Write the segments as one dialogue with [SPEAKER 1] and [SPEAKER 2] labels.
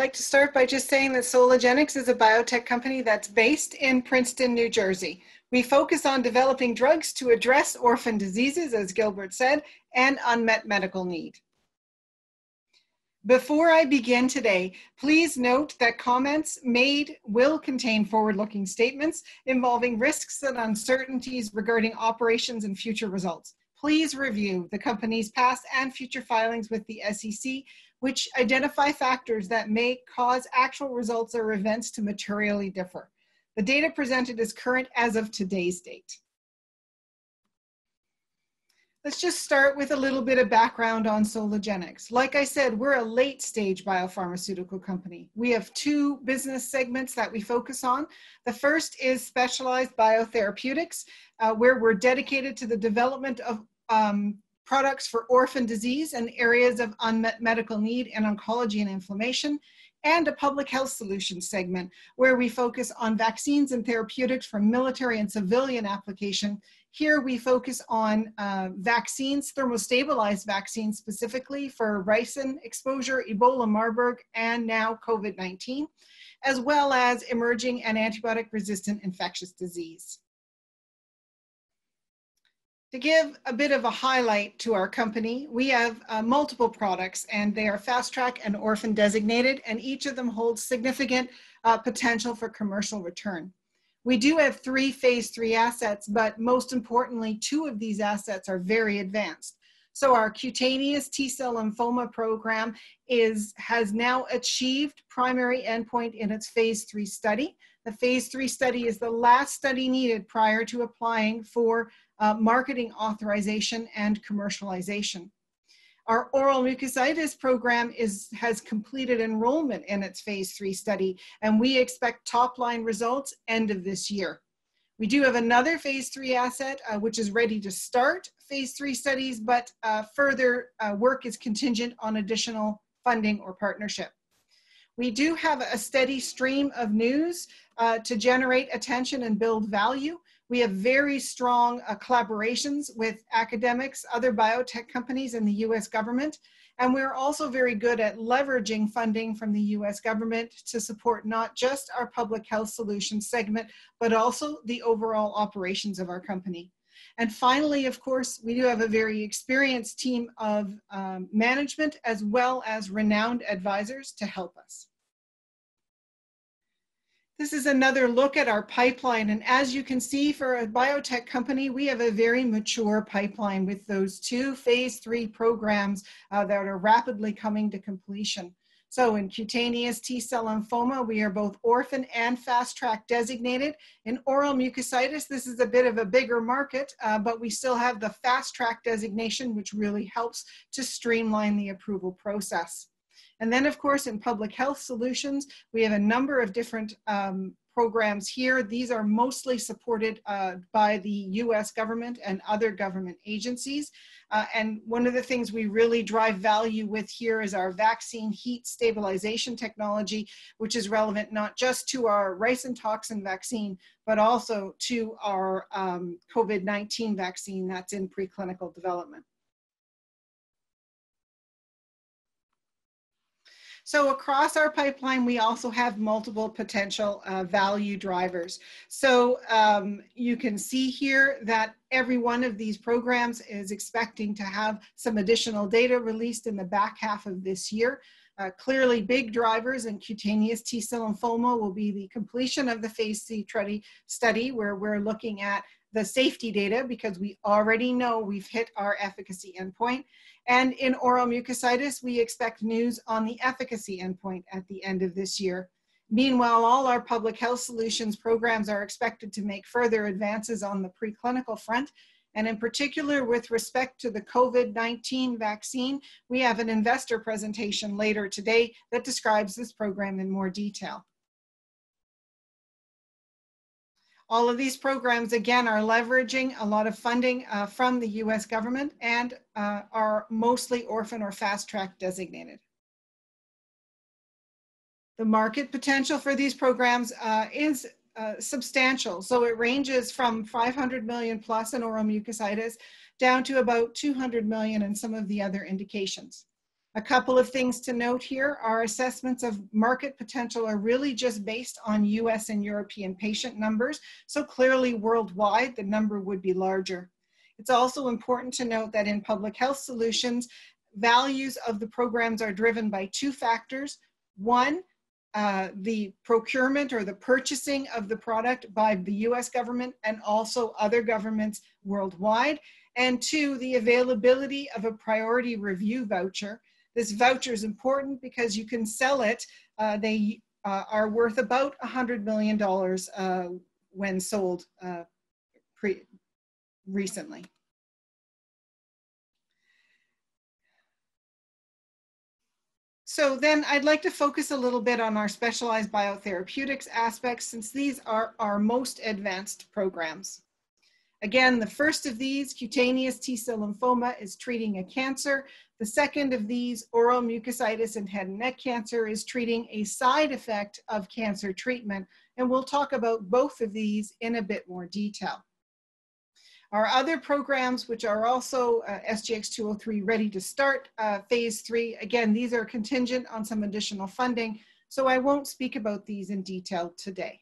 [SPEAKER 1] like to start by just saying that Soligenix is a biotech company that's based in Princeton, New Jersey. We focus on developing drugs to address orphan diseases, as Gilbert said, and unmet medical need. Before I begin today, please note that comments made will contain forward-looking statements involving risks and uncertainties regarding operations and future results. Please review the company's past and future filings with the SEC, which identify factors that may cause actual results or events to materially differ. The data presented is current as of today's date. Let's just start with a little bit of background on Soligenix. Like I said, we're a late-stage biopharmaceutical company. We have two business segments that we focus on. The first is specialized biotherapeutics, where we're dedicated to the development of products for orphan disease and areas of unmet medical need in oncology and inflammation, and a public health solutions segment, where we focus on vaccines and therapeutics for military and civilian application. Here we focus on vaccines, thermostabilized vaccines specifically for ricin exposure, Ebola, Marburg, and now COVID-19, as well as emerging and antibiotic-resistant infectious disease. To give a bit of a highlight to our company, we have multiple products, and they are fast track and orphan designated, and each of them holds significant potential for commercial return. We do have 3 phase 3 assets, but most importantly, 2 of these assets are very advanced. So our cutaneous T-cell lymphoma program has now achieved primary endpoint in its phase 3 study. The phase 3 study is the last study needed prior to applying for marketing authorization and commercialization. Our oral mucositis program has completed enrollment in its phase 3 study, and we expect top-line results end of this year. We do have another phase 3 asset, which is ready to start phase 3 studies, but further work is contingent on additional funding or partnership. We do have a steady stream of news to generate attention and build value. We have very strong collaborations with academics, other biotech companies, and the US government. And we're also very good at leveraging funding from the US government to support not just our public health solutions segment, but also the overall operations of our company. And finally, of course, we do have a very experienced team of management as well as renowned advisors to help us. This is another look at our pipeline, and as you can see, for a biotech company, we have a very mature pipeline with those 2 phase 3 programs that are rapidly coming to completion. So in cutaneous T-cell lymphoma, we are both orphan and fast track designated. In oral mucositis, this is a bit of a bigger market, but we still have the fast track designation, which really helps to streamline the approval process. And then, of course, in public health solutions, we have a number of different programs here. These are mostly supported by the US government and other government agencies. And one of the things we really drive value with here is our vaccine heat stabilization technology, which is relevant not just to our ricin toxin vaccine, but also to our COVID-19 vaccine that's in preclinical development. So across our pipeline, we also have multiple potential value drivers. So you can see here that every one of these programs is expecting to have some additional data released in the back half of this year. Clearly, big drivers in cutaneous T-cell lymphoma will be the completion of the phase 3 study, where we're looking at the safety data because we already know we've hit our efficacy endpoint. And in oral mucositis, we expect news on the efficacy endpoint at the end of this year. Meanwhile, all our public health solutions programs are expected to make further advances on the preclinical front. And in particular, with respect to the COVID-19 vaccine, we have an investor presentation later today that describes this program in more detail. All of these programs, again, are leveraging a lot of funding from the US government and are mostly orphan or fast track designated. The market potential for these programs is substantial. So it ranges from 500 million plus in oral mucositis down to about 200 million in some of the other indications. A couple of things to note here. Our assessments of market potential are really just based on US and European patient numbers. So clearly worldwide, the number would be larger. It's also important to note that in public health solutions, values of the programs are driven by two factors. One, the procurement or the purchasing of the product by the US government and also other governments worldwide. And two, the availability of a priority review voucher. This voucher is important because you can sell it. They are worth about $100 million when sold recently. So then I'd like to focus a little bit on our specialized biotherapeutics aspects, since these are our most advanced programs. Again, the first of these, cutaneous T-cell lymphoma, is treating a cancer. The second of these, oral mucositis and head and neck cancer, is treating a side effect of cancer treatment. And we'll talk about both of these in a bit more detail. Our other programs, which are also SGX-203 ready to start phase 3, again, these are contingent on some additional funding, so I won't speak about these in detail today.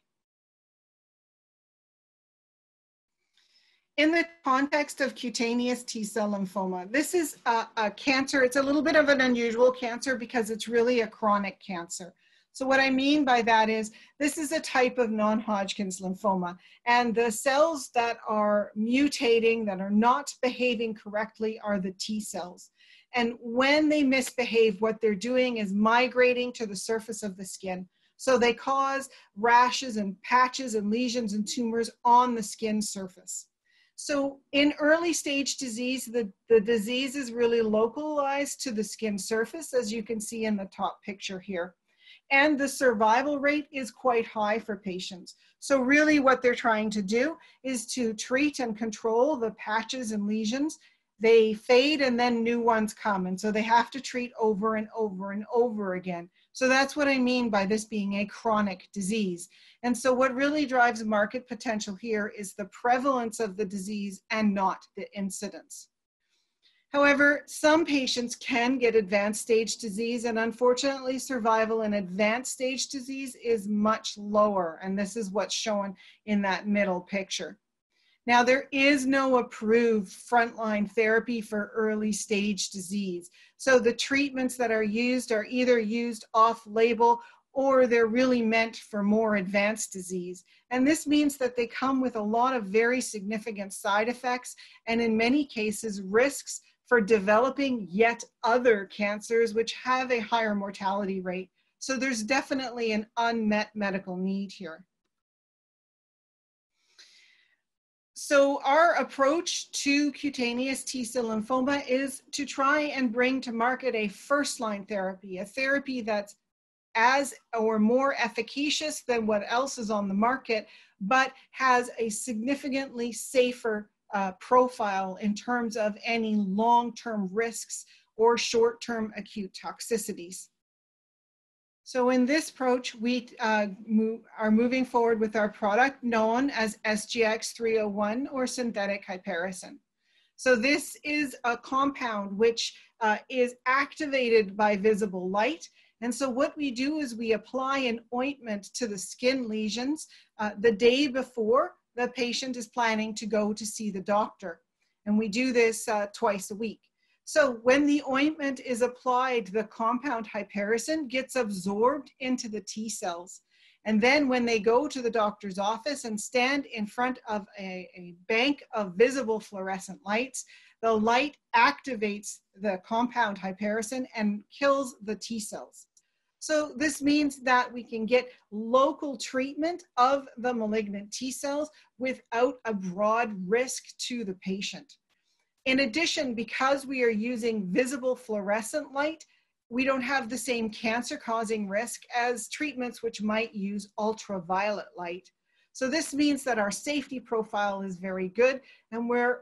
[SPEAKER 1] In the context of cutaneous T-cell lymphoma, this is a cancer. It's a little bit of an unusual cancer because it's really a chronic cancer. So what I mean by that is this is a type of non-Hodgkin's lymphoma, and the cells that are mutating, that are not behaving correctly, are the T cells. And when they misbehave, what they're doing is migrating to the surface of the skin. So they cause rashes and patches and lesions and tumors on the skin surface. So in early stage disease, the disease is really localized to the skin surface, as you can see in the top picture here. And the survival rate is quite high for patients. So really what they're trying to do is to treat and control the patches and lesions. They fade and then new ones come. And so they have to treat over and over and over again. So that's what I mean by this being a chronic disease. And so what really drives market potential here is the prevalence of the disease and not the incidence. However, some patients can get advanced stage disease, and unfortunately survival in advanced stage disease is much lower, and this is what's shown in that middle picture. Now, there is no approved frontline therapy for early stage disease. So the treatments that are used are either used off-label or they're really meant for more advanced disease. And this means that they come with a lot of very significant side effects, and in many cases risks for developing yet other cancers which have a higher mortality rate. So there's definitely an unmet medical need here. So our approach to cutaneous T-cell lymphoma is to try and bring to market a first-line therapy, a therapy that's as or more efficacious than what else is on the market, but has a significantly safer profile in terms of any long-term risks or short-term acute toxicities. So in this approach, we are moving forward with our product known as SGX-301 or synthetic hypericin. So this is a compound which is activated by visible light. And so what we do is we apply an ointment to the skin lesions the day before the patient is planning to go to see the doctor. And we do this twice a week. So when the ointment is applied, the compound hypericin gets absorbed into the T cells. And then when they go to the doctor's office and stand in front of a bank of visible fluorescent lights, the light activates the compound hypericin and kills the T cells. So this means that we can get local treatment of the malignant T cells without a broad risk to the patient. In addition, because we are using visible fluorescent light, we don't have the same cancer-causing risk as treatments which might use ultraviolet light. So this means that our safety profile is very good, and we're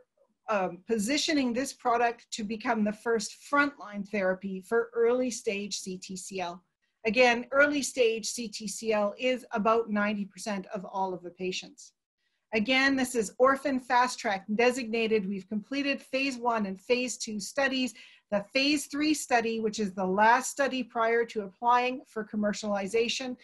[SPEAKER 1] positioning this product to become the first frontline therapy for early stage CTCL. Again, early stage CTCL is about 90% of all of the patients. Again, this is orphan fast track designated. We've completed phase 1 and phase 2 studies. The phase 3 study, which is the last study prior to applying for commercialization,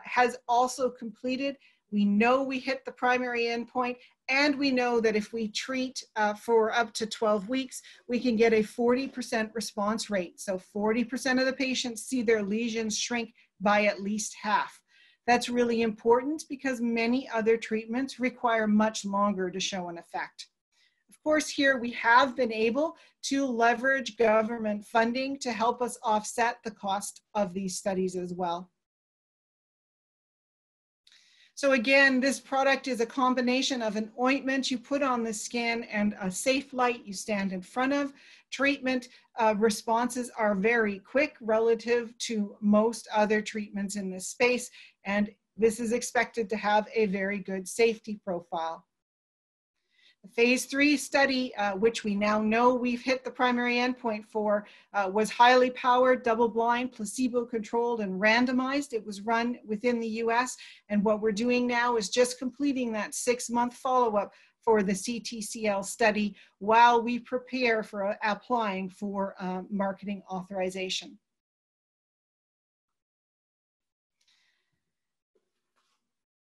[SPEAKER 1] has also completed. We know we hit the primary endpoint, and we know that if we treat for up to 12 weeks, we can get a 40% response rate. So 40% of the patients see their lesions shrink by at least half. That's really important because many other treatments require much longer to show an effect. Of course, here we have been able to leverage government funding to help us offset the cost of these studies as well. So again, this product is a combination of an ointment you put on the skin and a safe light you stand in front of. Treatment responses are very quick relative to most other treatments in this space, and this is expected to have a very good safety profile. The phase 3 study, which we now know we've hit the primary endpoint for, was highly powered, double-blind, placebo-controlled, and randomized. It was run within the US, and what we're doing now is just completing that 6-month follow-up for the CTCL study while we prepare for applying for marketing authorization.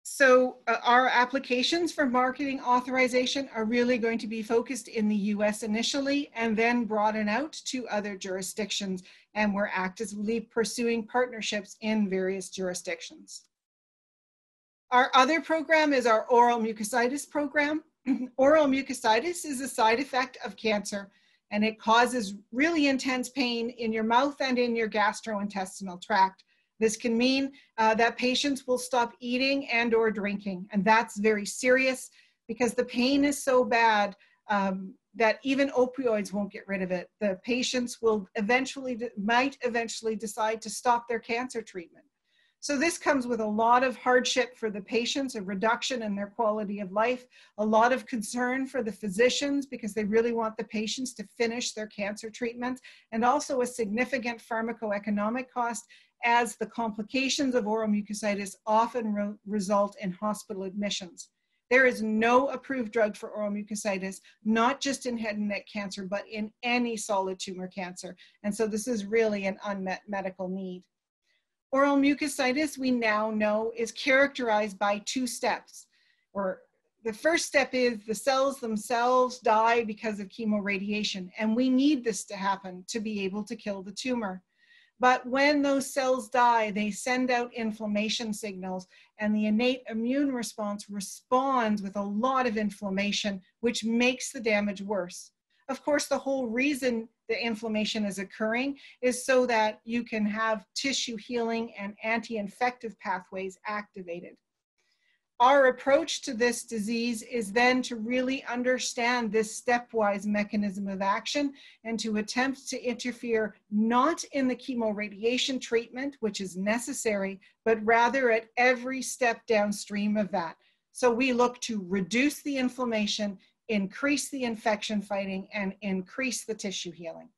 [SPEAKER 1] So our applications for marketing authorization are really going to be focused in the US initially and then broaden out to other jurisdictions. And we're actively pursuing partnerships in various jurisdictions. Our other program is our oral mucositis program. Oral mucositis is a side effect of cancer, and it causes really intense pain in your mouth and in your gastrointestinal tract. This can mean that patients will stop eating and or drinking, and that's very serious because the pain is so bad that even opioids won't get rid of it. The patients will might eventually decide to stop their cancer treatment. So this comes with a lot of hardship for the patients, a reduction in their quality of life, a lot of concern for the physicians because they really want the patients to finish their cancer treatment, and also a significant pharmacoeconomic cost, as the complications of oral mucositis often result in hospital admissions. There is no approved drug for oral mucositis, not just in head and neck cancer, but in any solid tumor cancer. And so this is really an unmet medical need. Oral mucositis, we now know, is characterized by 2 steps. The first step is the cells themselves die because of chemoradiation, and we need this to happen to be able to kill the tumor. But when those cells die, they send out inflammation signals, and the innate immune response responds with a lot of inflammation, which makes the damage worse. Of course, the whole reason the inflammation is occurring is so that you can have tissue healing and anti-infective pathways activated. Our approach to this disease is then to really understand this stepwise mechanism of action and to attempt to interfere not in the chemoradiation treatment, which is necessary, but rather at every step downstream of that. So we look to reduce the inflammation, increase the infection fighting, and increase the tissue healing.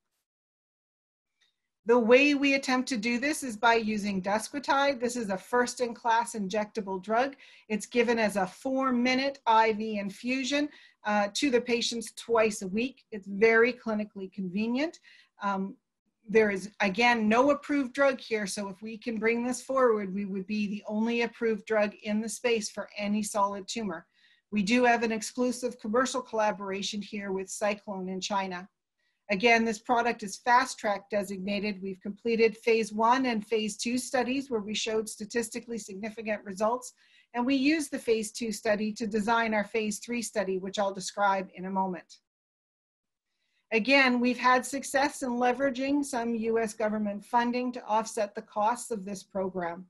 [SPEAKER 1] The way we attempt to do this is by using Desquitide. This is a first-in-class injectable drug. It's given as a 4-minute IV infusion to the patients twice a week. It's very clinically convenient. There is, again, no approved drug here, so if we can bring this forward, we would be the only approved drug in the space for any solid tumor. We do have an exclusive commercial collaboration here with Cyclone in China. Again, this product is fast track designated. We've completed phase 1 and phase 2 studies where we showed statistically significant results, and we used the phase 2 study to design our phase 3 study, which I'll describe in a moment. Again, we've had success in leveraging some US government funding to offset the costs of this program.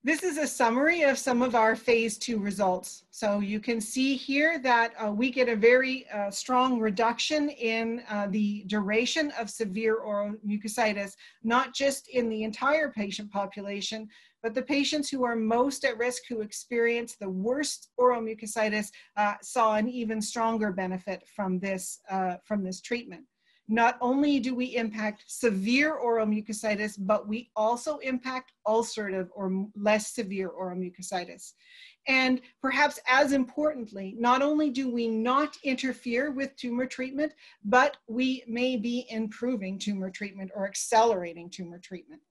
[SPEAKER 1] This is a summary of some of our phase 2 results. So you can see here that we get a very strong reduction in the duration of severe oral mucositis, not just in the entire patient population, but the patients who are most at risk, who experience the worst oral mucositis, saw an even stronger benefit from this treatment. Not only do we impact severe oral mucositis, but we also impact ulcerative or less severe oral mucositis. And perhaps as importantly, not only do we not interfere with tumor treatment, but we may be improving tumor treatment or accelerating tumor treatment.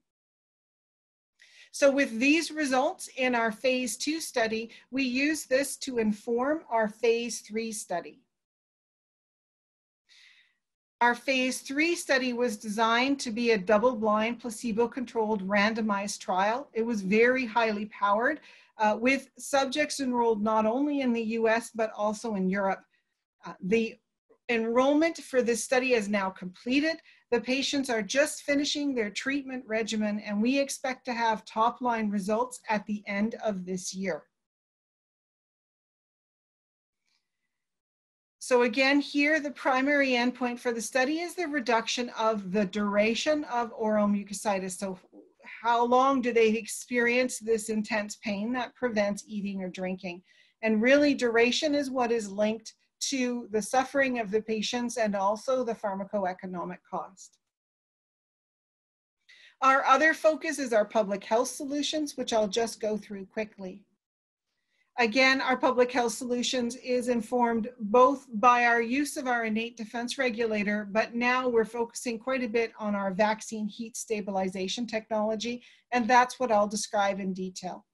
[SPEAKER 1] So with these results in our phase 2 study, we use this to inform our phase 3 study. Our phase 3 study was designed to be a double-blind, placebo-controlled, randomized trial. It was very highly powered with subjects enrolled not only in the US, but also in Europe. The enrollment for this study is now completed. The patients are just finishing their treatment regimen, and we expect to have top-line results at the end of this year. So again, here, the primary endpoint for the study is the reduction of the duration of oral mucositis. So how long do they experience this intense pain that prevents eating or drinking? And really, duration is what is linked to the suffering of the patients and also the pharmacoeconomic cost. Our other focus is our public health solutions, which I'll just go through quickly. Again, our public health solutions is informed both by our use of our innate defense regulator, but now we're focusing quite a bit on our vaccine heat stabilization technology, and that's what I'll describe in detail.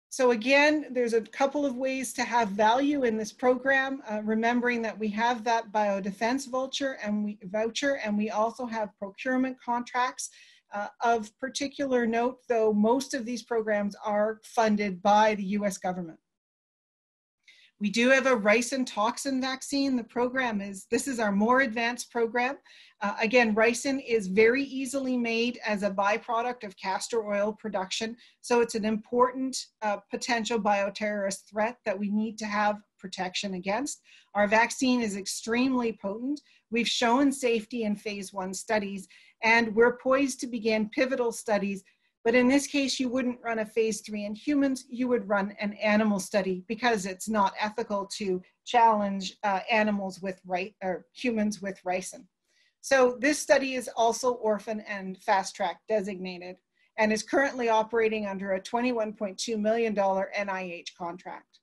[SPEAKER 1] So again, there's a couple of ways to have value in this program, remembering that we have that biodefense voucher, and we also have procurement contracts. Of particular note, though, most of these programs are funded by the US government. We do have a ricin toxin vaccine. The program this is our more advanced program. Again, ricin is very easily made as a byproduct of castor oil production. So it's an important potential bioterrorist threat that we need to have protection against. Our vaccine is extremely potent. We've shown safety in phase 1 studies, and we're poised to begin pivotal studies. But in this case, you wouldn't run a phase 3 in humans, you would run an animal study because it's not ethical to challenge animals with humans with ricin. So this study is also orphan and fast track designated and is currently operating under a $21.2 million NIH contract.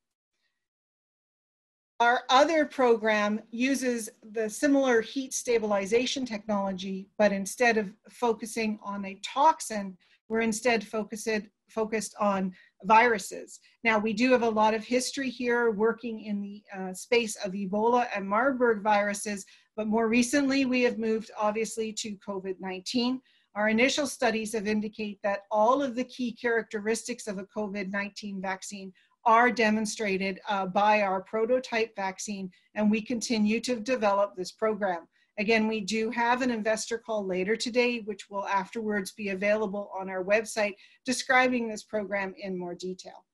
[SPEAKER 1] Our other program uses the similar heat stabilization technology, but instead of focusing on a toxin, we're instead focused on viruses. Now, we do have a lot of history here working in the space of Ebola and Marburg viruses, but more recently we have moved obviously to COVID-19. Our initial studies have indicated that all of the key characteristics of a COVID-19 vaccine are demonstrated by our prototype vaccine, and we continue to develop this program. Again, we do have an investor call later today, which will afterwards be available on our website, describing this program in more detail.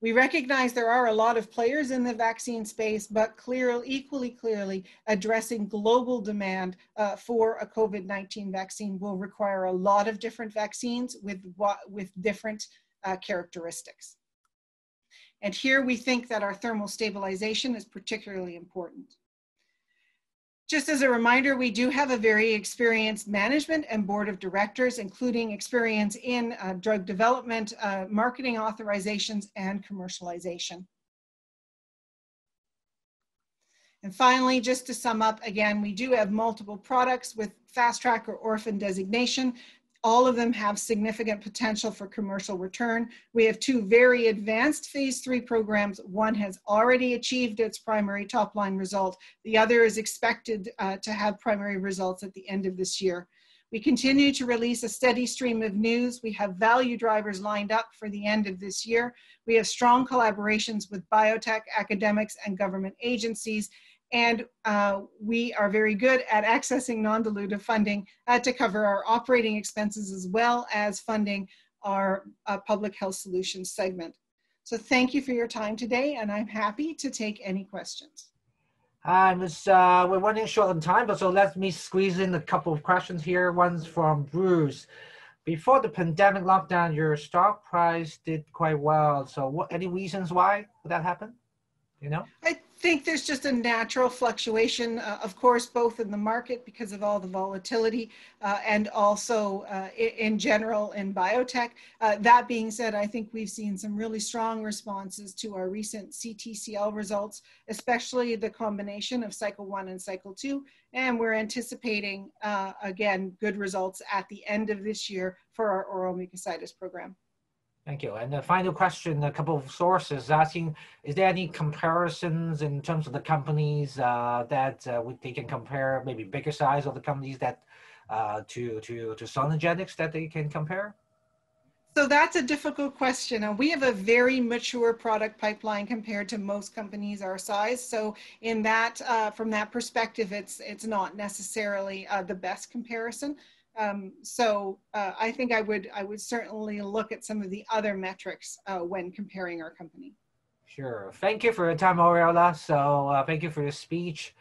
[SPEAKER 1] We recognize there are a lot of players in the vaccine space, but equally clearly addressing global demand for a COVID-19 vaccine will require a lot of different vaccines with different characteristics. And here we think that our thermal stabilization is particularly important. Just as a reminder, we do have a very experienced management and board of directors, including experience in drug development, marketing authorizations, and commercialization. And finally, just to sum up, again, we do have multiple products with fast track or orphan designation. All of them have significant potential for commercial return. We have 2 very advanced phase 3 programs. One has already achieved its primary top-line result. The other is expected to have primary results at the end of this year. We continue to release a steady stream of news. We have value drivers lined up for the end of this year. We have strong collaborations with biotech, academics, and government agencies. And we are very good at accessing non-dilutive funding to cover our operating expenses as well as funding our public health solutions segment. So thank you for your time today, and I'm happy to take any questions.
[SPEAKER 2] Hi, we're running short on time, but so let me squeeze in a couple of questions here. One's from Bruce. Before the pandemic lockdown, your stock price did quite well. So any reasons why would that happen? You know?
[SPEAKER 1] I think there's just a natural fluctuation, of course, both in the market because of all the volatility and also in general in biotech. That being said, I think we've seen some really strong responses to our recent CTCL results, especially the combination of cycle 1 and cycle 2. And we're anticipating, again, good results at the end of this year for our oral mucositis program.
[SPEAKER 2] Thank you. And the final question, a couple of sources asking, is there any comparisons in terms of the companies that they can compare, maybe bigger size of the companies that to Soligenix that they can compare?
[SPEAKER 1] So that's a difficult question. We have a very mature product pipeline compared to most companies our size. So in that, from that perspective, it's not necessarily the best comparison. I think I would certainly look at some of the other metrics when comparing our company.
[SPEAKER 2] Sure. Thank you for your time, Aureola. So thank you for your speech.